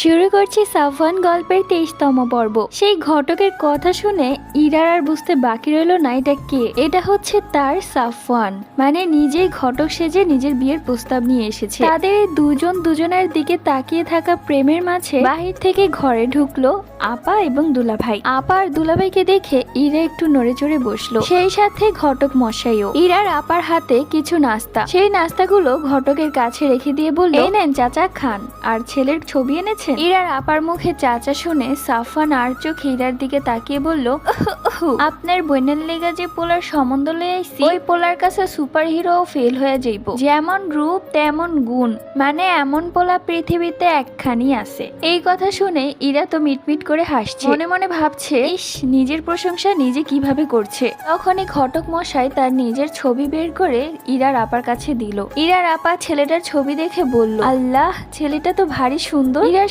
শুরু করছি সাফওয়ান গল্পের 23তম পর্ব। সেই ঘটকের কথা শুনে ইরার আর বুঝতে বাকি রইল না এটা কে। এটা হচ্ছে তার সাফওয়ান, মানে নিজেই ঘটক সেজে নিজের বিয়ের প্রস্তাব নিয়ে এসেছে। তাদের এই দুজন দুজনের দিকে তাকিয়ে থাকা প্রেমের মাঝে বাহির থেকে ঘরে ঢুকলো আপা এবং দুলাভাই। আপা আর দুলাভাইকে দেখে ইরা একটু নড়ে চড়ে বসলো, সেই সাথে ঘটক মশাইও। ইরার আপার হাতে কিছু নাস্তা, সেই নাস্তাগুলো ঘটকের কাছে রেখে দিয়ে বলল, এই নেন চাচা খান। আর ছেলের ছবি এনেছেন? ইরার আপার মুখে চাচা শুনে সাফওয়ান আর চোখ ইরার দিকে তাকিয়ে বলল, আপনার বোনের লেগা যে পোলার সম্বন্ধ লয়ে আইছি, ওই পোলার কাছে সুপার হিরো ফেল হয়ে যাইব। যেমন রূপ তেমন গুণ, মানে এমন পোলা পৃথিবীতে একখানি আছে। এই কথা শুনে ইরা তো মিটমিট করে হাসছে, মনে মনে ভাবছে, ইস নিজের প্রশংসা নিজে কিভাবে করছে। তখনই ঘটক মশাই তার নিজের ছবি বের করে ইরার আপার কাছে দিল। ইরার আপা ছেলেটার ছবি দেখে বলল, আল্লাহ ছেলেটা তো ভারী সুন্দর। ইরার